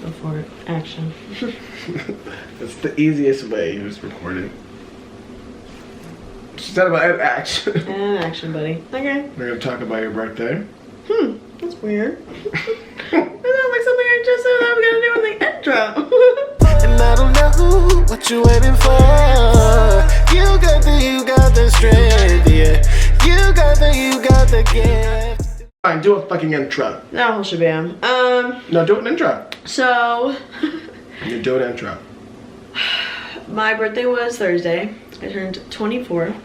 Go for it. Action. It's the easiest way. You just record it. She said about action. And action, buddy. Okay. We're gonna talk about your birthday. That's weird. That sounds like something I just said I'm gonna do in the intro. And I don't know what you waiting for. You got the strength, yeah. You got the gift. Fine, do a fucking intro. No, shabam. No, do an intro. So You do an intro. my birthday was Thursday. I turned 24.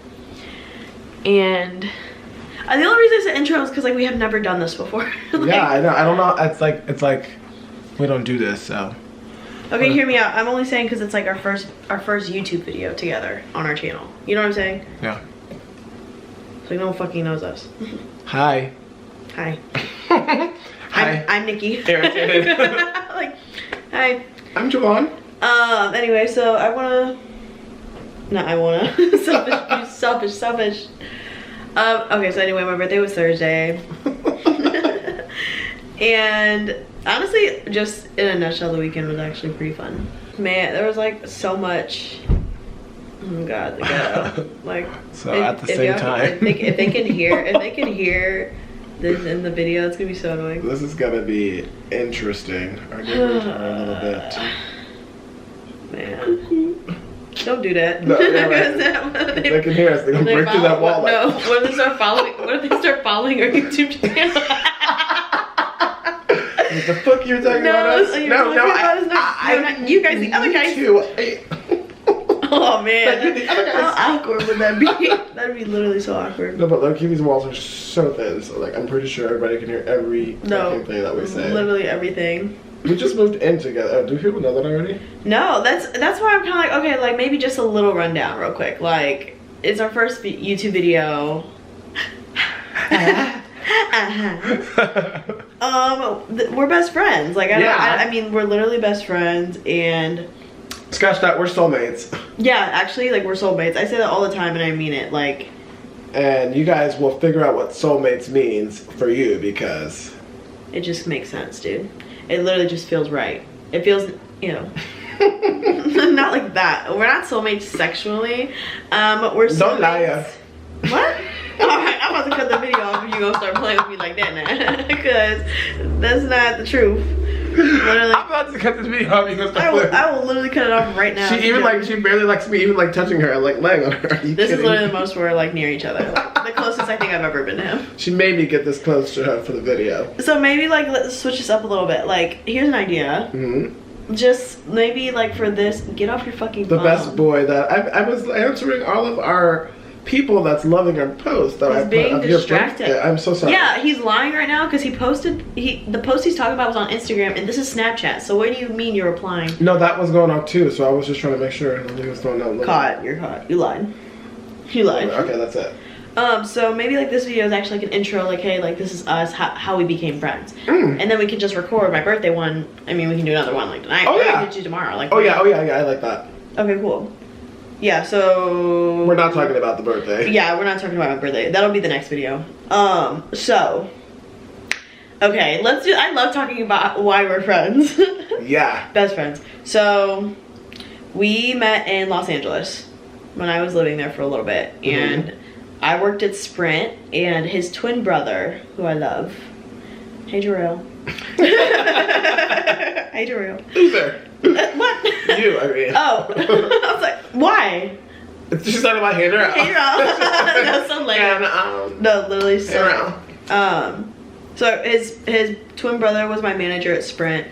And the only reason I said intro is because like we have never done this before. Like, Yeah, I know. I don't know. It's like we don't do this, so. Okay, hear me out. I'm only saying because it's like our first YouTube video together on our channel. You know what I'm saying? Yeah. So no one fucking knows us. Hi. Hi. Hi. I'm Nikki. Irritated. Like, hi. I'm Javon. Anyway, so selfish. Okay, so anyway, my birthday was Thursday. And honestly, just in a nutshell, the weekend was actually pretty fun. Man, there was like so much. Oh god, the ghetto. Like, So at the same time. if they can hear this in the video, it's gonna be so annoying. This is gonna be interesting. I'll give her a little bit. Man. Don't do that. No, yeah, right. They can hear us. They're gonna break through that wall. No, what if they start following our YouTube channel? What the fuck you talking about us? You guys, the other guys. Oh man, The other guys. how awkward would that be? That'd be literally so awkward. No, but look, these walls are so thin, so like I'm pretty sure everybody can hear every fucking thing that we say. Literally everything. We just moved in together. Do people know that already? No, that's why I'm kind of like, okay, like maybe just a little rundown real quick. Like, it's our first YouTube video. We're best friends. Like, I mean, we're literally best friends, and Scratch that, we're soulmates. yeah, actually, like, we're soulmates. I say that all the time, and I mean it. Like, And you guys will figure out what soulmates means for you because it just makes sense, dude. It literally just feels right. It feels, you know. Not like that. We're not soulmates sexually. We're soulmates. Don't lie. What? Alright, I'm about to cut the video off if you gonna start playing with me like that now. Because that's not the truth. Literally. I'm about to cut this video off because I will literally cut it off right now. She barely likes me even like touching her, like laying on her. This is literally the most we're like near each other. Like, the closest I think I've ever been to him. She made me get this close to her for the video. So maybe like let's switch this up a little bit. Like, here's an idea. Just maybe like for this, get off your fucking phone. The best boy that I was answering all of our people that's loving our post that I put being of distracted. Your birthday. I'm so sorry. Yeah, he's lying right now because he posted the post he's talking about was on Instagram, and this is Snapchat. So what do you mean you're replying? No, that was going up too, so I was just trying to make sure he was throwing out. Caught. You're caught. You lied. You lied. Okay, that's it. So maybe like this video is actually like an intro, like, hey, like this is us, how we became friends, and then we can just record my birthday one. I mean, we can do another one like tonight. Oh yeah. We can do tomorrow. Like. Oh yeah. I like that. Okay, cool. Yeah. So. We're not talking about the birthday. Yeah, we're not talking about my birthday. That'll be the next video. So. Okay, let's do. I love talking about why we're friends. Yeah. Best friends. So, we met in Los Angeles when I was living there for a little bit, and I worked at Sprint, and his twin brother, who I love. Hey, Jarrell. Hey, Jarrell. Who's there? What? You, I mean. Oh. I was like, why? She's talking about Hey, Jarrell. Hey, Jarrell. No, so lame. And, No, literally so. Jarrell. So his twin brother was my manager at Sprint,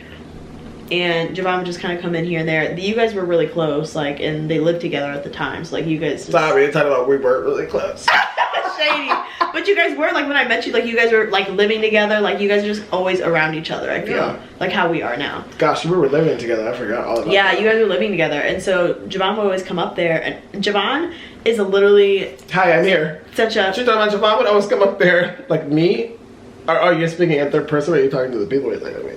and Javon would just kind of come in here and there. You guys were really close, like, and they lived together at the time. So like you guys. Just... Sorry, you're talking about we weren't really close. Shady, but you guys were, like, when I met you, like you guys were like living together, like you guys are just always around each other. I feel like how we are now. Gosh, we were living together. I forgot all about that. You guys were living together, and so Javon would always come up there, and Javon is literally. Hi, I'm here. Such a. She's talking about Javon would always come up there, like me. Or you're speaking in third person, or are you talking to the people you're thinking of me?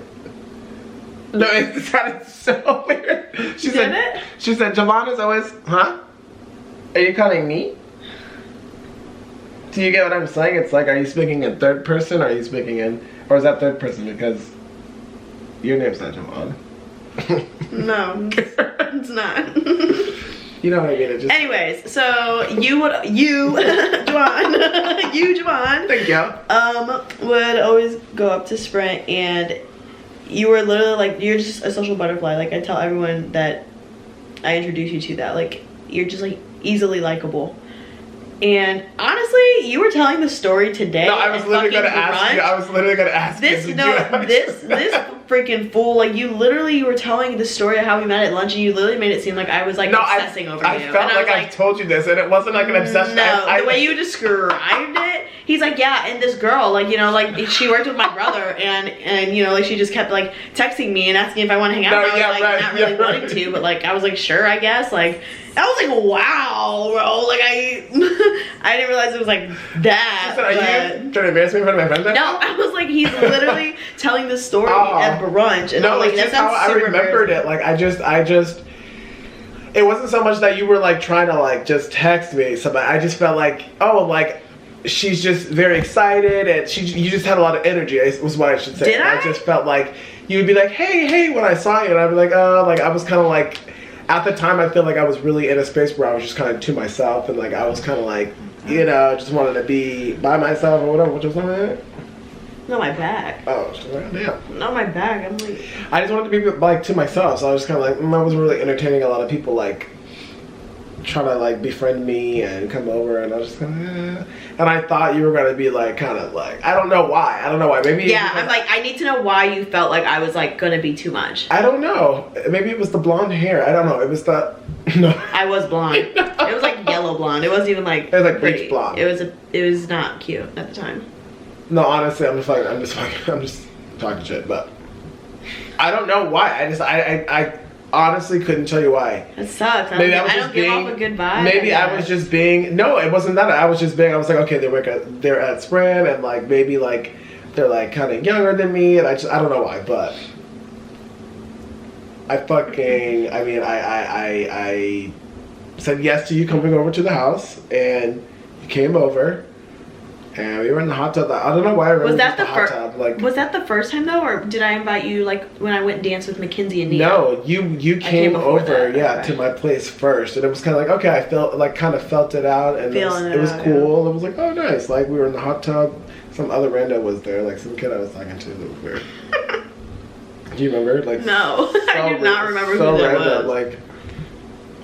No, it sounded so weird. She said, Javon is always, huh? Are you calling me? Do you get what I'm saying? It's like, are you speaking in third person, or are you speaking in, or is that third person because your name's not Javon? No, it's not. You know what I mean? It just... Anyways, so Javon, Thank you. would always go up to Sprint, and you were literally like, you're just a social butterfly. Like, I tell everyone that I introduce you to that. Like, you're just like easily likable. And honestly, you were telling the story today. No, I was literally gonna ask you. I was literally gonna ask this. you. This freaking fool. Like, you were telling the story of how we met at lunch, and you literally made it seem like I was like obsessing over you. I felt like I told you this, and it wasn't like an obsession. No, the way you described it, he's like, yeah, and this girl, like, you know, like she worked with my brother, and you know, like she just kept like texting me and asking if I want to hang out. No, and I was like, not really wanting to, but like I was like, sure, I guess. Like, I was like, wow, bro. Like I didn't realize it was like that. So are you trying to embarrass me in front of my friends? No, I was like, he's literally telling the story at brunch, and no, I'm like, it's that just how I super remembered it. Like I just. It wasn't so much that you were like trying to like just text me. So I just felt like, oh, like she's just very excited, and you just had a lot of energy. Was what I should say. Did I? I just felt like you would be like, hey, when I saw you, and I'd be like, oh, like I was kind of like. At the time, I feel like I was really in a space where I was just kind of to myself, and like I was kind of like, you know, just wanted to be by myself or whatever. Which was like, not my back. oh, damn. Not my back. I'm like, I just wanted to be like to myself, so I was kind of like, I wasn't really entertaining a lot of people like trying to like befriend me and come over, and I was just kind of, and I thought you were gonna be like kind of like, I don't know why, maybe. Yeah, I'm like, I need to know why you felt like I was like gonna be too much. I don't know. Maybe it was the blonde hair. I don't know. It was the no. I was blonde. It was like yellow blonde. It wasn't even like. It was like pretty. bleach blonde. It was not cute at the time. No, honestly, I'm just talking shit, but I don't know why. I honestly couldn't tell you why. It sucks. Maybe I don't give off a good vibe. Maybe I was just being. No, it wasn't that. I was just being. I was like, okay, they're at Sprint, and like maybe like they're like kind of younger than me, and I don't know why, but I said yes to you coming over to the house, and you came over. And we were in the hot tub. I don't know why I remember the hot tub. Like, was that the first time though, or did I invite you like when I went and danced with Mackenzie and Nia? No, you came over, to my place first, and it was kind of like, okay, I felt like kind of felt it out, and it was cool. It was like, oh, nice. Like we were in the hot tub. Some other rando was there, like some kid I was talking to. That was weird. Do you remember? Like, no, I do not remember so who that random, was. like.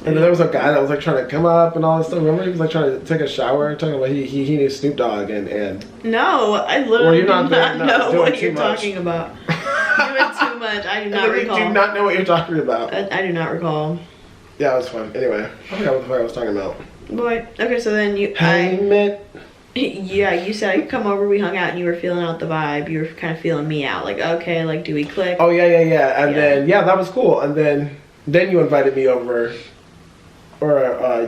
And then there was a guy that was like trying to come up and all this stuff. Remember, he was like trying to take a shower, talking about he knew Snoop Dogg and. No, I literally do not know what you're much. Talking about. Doing too much. I do not recall. You do not know what you're talking about. I do not recall. Yeah, it was fun. Anyway, I forgot what the fuck I was talking about. Boy, okay, so then yeah, you said I'd come over, we hung out, and you were feeling out the vibe. You were kind of feeling me out, like, okay, like, do we click? Oh yeah, and then that was cool, and then you invited me over. Or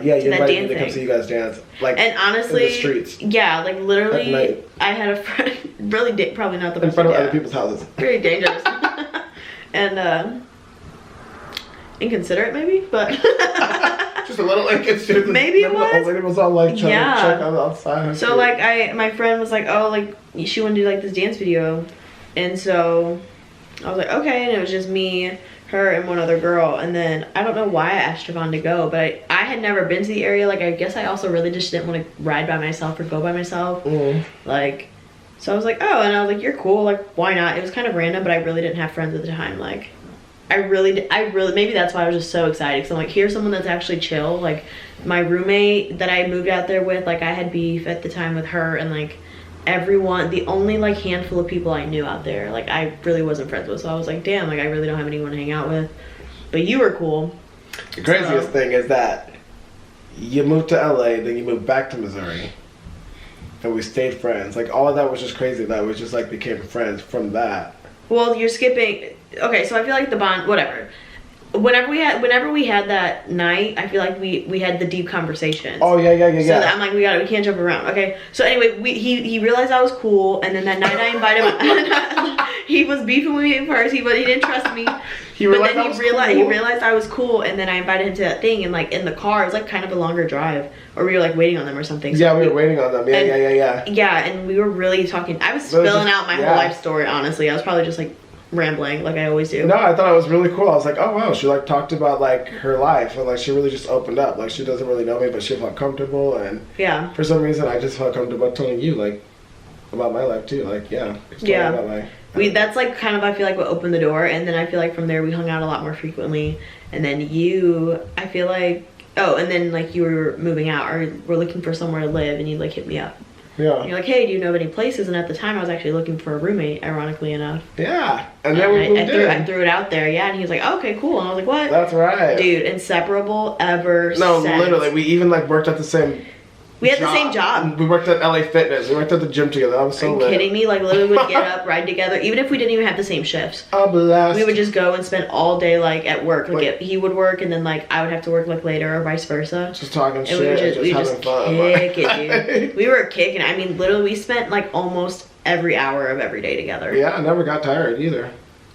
you invited me to come see you guys dance, like, and honestly, in the streets. Yeah, like literally, I had a friend. Really, probably not the best. In front of other people's houses. Very dangerous, and inconsiderate maybe, but just a little inconsiderate. Maybe it was. The old lady was all like trying to check outside. So like my friend was like, oh, like she wanted to do like this dance video, and so I was like, okay, and it was just me, her, and one other girl. And then I don't know why I asked Javon to go, but I had never been to the area. Like, I guess I also really just didn't want to ride by myself or go by myself. Like, so I was like, oh, and I was like, you're cool, like, why not? It was kind of random, but I really didn't have friends at the time. Like, I really maybe that's why I was just so excited, because I'm like, here's someone that's actually chill. Like, my roommate that I moved out there with, like, I had beef at the time with her, and like everyone, the only like handful of people I knew out there, like, I really wasn't friends with. So I was like, damn, like, I really don't have anyone to hang out with. But you were cool. The craziest thing is that you moved to LA, then you moved back to Missouri, and we stayed friends. Like, all of that was just crazy. That we just like became friends from that. Well, you're skipping. Okay, so I feel like the bond, whatever. Whenever we had that night, I feel like we had the deep conversations. Oh yeah. So I'm like, we can't jump around. Okay. So anyway, he realized I was cool, and then that night I invited him. He was beefing with me at first. He didn't trust me. He realized I was cool, and then I invited him to that thing, and like in the car, it was like kind of a longer drive, or we were like waiting on them or something. So yeah, we were waiting on them. Yeah. Yeah, and we were really talking. I was spilling out my whole life story. Honestly, I was probably just like rambling like I always do. No, I thought it was really cool. I was like, oh wow, she like talked about like her life and like she really just opened up. Like she doesn't really know me, but she felt comfortable, and Yeah. for some reason I just felt comfortable telling you like about my life too. Like Yeah. About my, That's like kind of, I feel like, what opened the door, and then I feel like from there we hung out a lot more frequently, and then I feel like, and then like you were moving out or were looking for somewhere to live, and you like hit me up. Yeah. And you're like, hey, do you know of any places? And at the time I was actually looking for a roommate, ironically enough. Yeah. And then we moved in. I threw it out there, yeah, and he was like, okay, cool. And I was like, what? That's right. Dude, inseparable ever since. Literally, we even like worked at the same We had the same job. We worked at LA Fitness. We worked at the gym together. I was so lit. Are you kidding me? Like, literally would get up, ride together, even if we didn't even have the same shifts. A blast. We would just go and spend all day, like, at work. Like, he would work, and then, like, I would have to work, like, later, or vice versa. Just talking and shit. We would just having fun. kick it, dude. We were kicking. I mean, literally, we spent, like, almost every hour of every day together. Yeah, I never got tired either.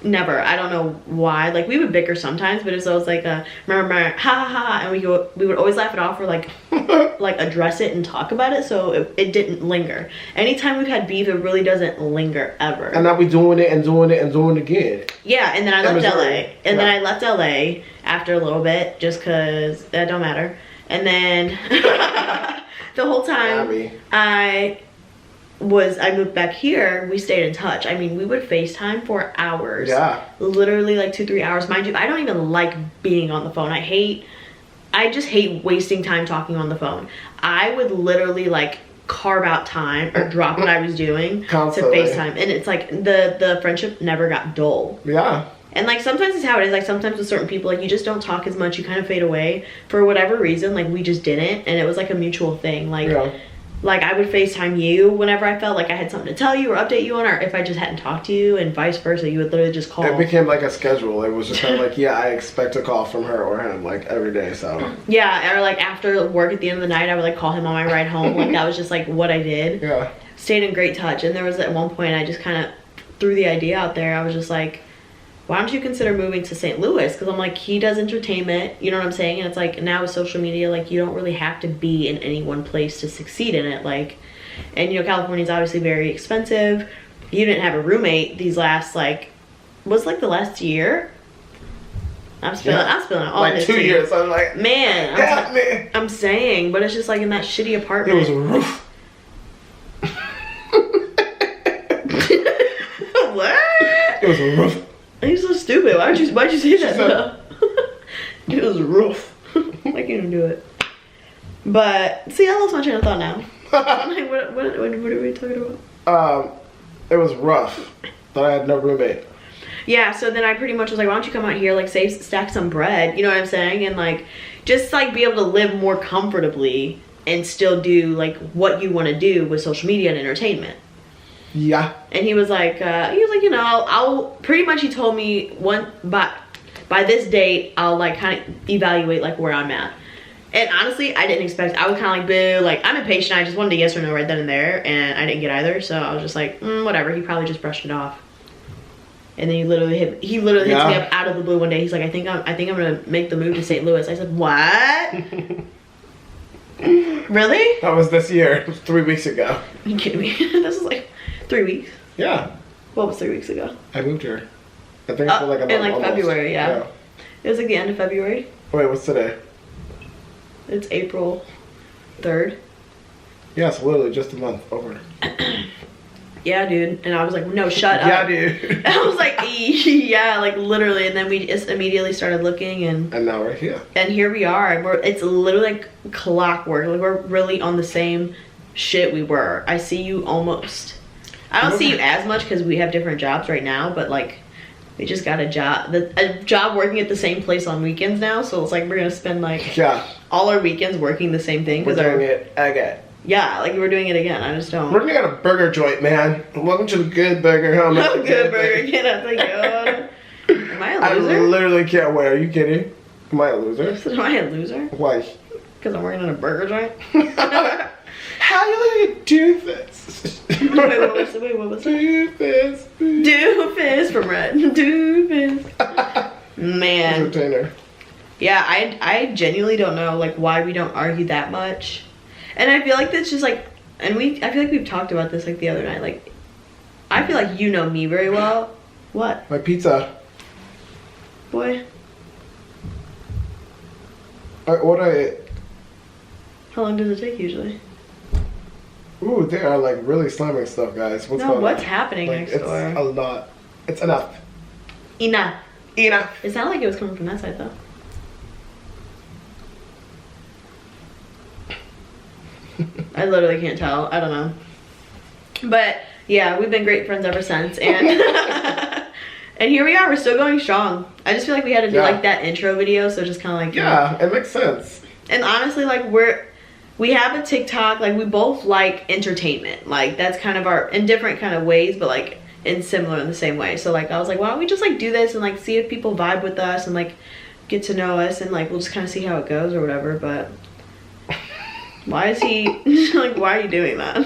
Never. I don't know why. Like, we would bicker sometimes, but it's always like remember, ha ha ha, and we would always laugh it off or like like address it and talk about it, so it didn't linger. Anytime we've had beef, it really doesn't linger ever. And now we doing it and doing it and doing it again. Yeah, and then I left Missouri. LA, and then I left LA after a little bit, just cause that don't matter. And then the whole time I moved back here, we stayed in touch. I mean, we would FaceTime for hours. Yeah. Literally like 2-3 hours. Mind you, I don't even like being on the phone. I just hate wasting time talking on the phone. I would literally like carve out time or drop what I was doing Constantly. to FaceTime. And it's like the friendship never got dull. Yeah. And like sometimes it's how it is. Like sometimes with certain people, like you just don't talk as much. You kind of fade away for whatever reason. Like we just didn't, and it was like a mutual thing. Like, like I would FaceTime you whenever I felt like I had something to tell you or update you on, or if I just hadn't talked to you, and vice versa. You would literally just call. It became like a schedule. It was just kind of like, yeah, I expect a call from her or him like every day. So yeah, or like after work at the end of the night, I would like call him on my ride home. Like that was just like what I did. Yeah. Stayed in great touch, and there was at one point I just kind of threw the idea out there. I was just like, why don't you consider moving to St. Louis? Because I'm like, he does entertainment, you know what I'm saying? And it's like, now with social media, like, you don't really have to be in any one place to succeed in it. Like, and you know, California's obviously very expensive. You didn't have a roommate these last, like, was like the last year? I'm spilling all like this 2 tea. years. I'm like, man, I'm saying, but it's just like in that shitty apartment. It was a roof. What? It was a roof. You're so stupid. Why'd you say that? Though? It was rough. I can't even do it. But see, I lost my train of thought now. Like, what are we talking about? It was rough that I had no roommate. Yeah, so then I pretty much was like, why don't you come out here, like, stack some bread, you know what I'm saying? And, like, just, like, be able to live more comfortably and still do, like, what you want to do with social media and entertainment. Yeah. And he was like, you know, I'll pretty much, he told me by this date, I'll, like, kind of evaluate, like, where I'm at. And honestly, I didn't expect, I was kind of like, boo, like, I'm impatient, I just wanted a yes or no right then and there, and I didn't get either, so I was just like, whatever, he probably just brushed it off. And then he literally hits me up out of the blue one day. He's like, I think I'm gonna make the move to St. Louis. I said, what? Really? That was this year. 3 weeks ago. Are you kidding me? This was like 3 weeks. Yeah. What was 3 weeks ago? I moved here. I think it's like a month in like almost. February, yeah. It was like the end of February. Wait, what's today? It's April 3rd. Yeah, it's literally just a month over. Yeah, dude. And I was like, no, shut up. Yeah, dude. I was like, yeah, like literally. And then we just immediately started looking, and now we're here. And here we are. It's literally like clockwork. Like we're really on the same shit we were. I see you almost. I don't see you as much because we have different jobs right now, but like we just got a job working at the same place on weekends now. So it's like we're gonna spend like all our weekends working the same thing. We're doing it again. Yeah, like we're doing it again. I just don't. We're gonna get a burger joint, man. Welcome to the Good Burger. Oh, Good Burger. Get up, like, God. Am I a loser? I literally can't wait. Are you kidding? Am I a loser? Am I a loser? Why? Because I'm working on a burger joint. How you gonna do this? Wait, what was it? Doofus. Doofus from Red. Doofus. Man. Entertainer. Yeah, I genuinely don't know like why we don't argue that much. And I feel like that's just like, I feel like we've talked about this like the other night. Like, I feel like you know me very well. What? My pizza. Boy. I ordered it. How long does it take usually? Ooh, they are like really slamming stuff, guys. What's going What's on? happening Like, next it's door? a lot. It's enough. Enough. Enough. It sounded like it was coming from that side though. I literally can't tell. I don't know. But yeah, we've been great friends ever since, and and here we are. We're still going strong. I just feel like we had to do like that intro video, so just kind of like yeah, it makes sense. And honestly, like we have a TikTok. Like we both like entertainment. Like that's kind of our in different kind of ways, but like in similar in the same way. So like I was like, why don't we just like do this and like see if people vibe with us and like get to know us and like we'll just kind of see how it goes or whatever. But why is he like? Why are you doing that?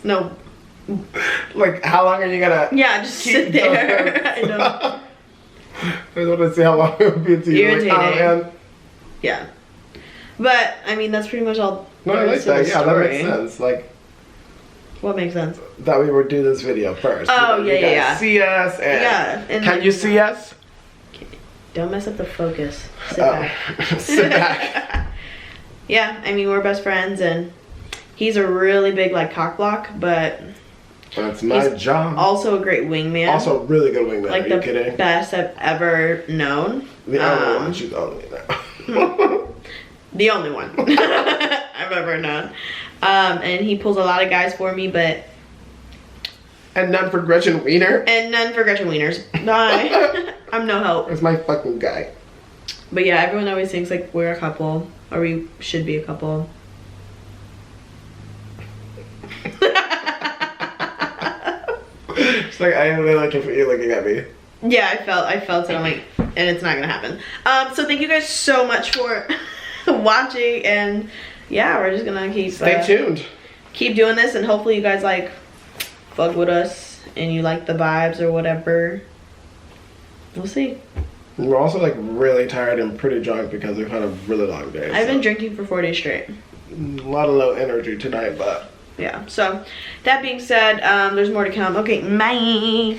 No. Like, how long are you gonna? Yeah, just sit there. I don't. I just want to see how long it would be until you're like, oh man. Yeah. But I mean, that's pretty much all. No, I like that. Yeah, that makes sense. Like. What makes sense? That we would do this video first. Oh, you guys see us and and can you see us? Don't mess up the focus. Sit back. Sit back. Yeah, I mean we're best friends and he's a really big like cock block, but that's my job. Also a great wingman. Also a really good wingman. Like Are you kidding? Best I've ever known. The only one. She's only now. The only one I've ever known. And he pulls a lot of guys for me, but and none for Gretchen Wiener. And none for Gretchen Wieners. Bye. I'm no help. That's my fucking guy. But yeah, everyone always thinks like we're a couple, or we should be a couple. It's like I am really looking for you looking at me. Yeah, I felt it. I'm like, and it's not gonna happen. So thank you guys so much for watching, and yeah, we're just gonna keep stay tuned. Keep doing this, and hopefully you guys like fuck with us and you like the vibes or whatever. We'll see. We're also like really tired and pretty drunk because we've had a really long day. I've been drinking for 4 days straight. A lot of low energy tonight, but yeah. So that being said, there's more to come. Okay, bye.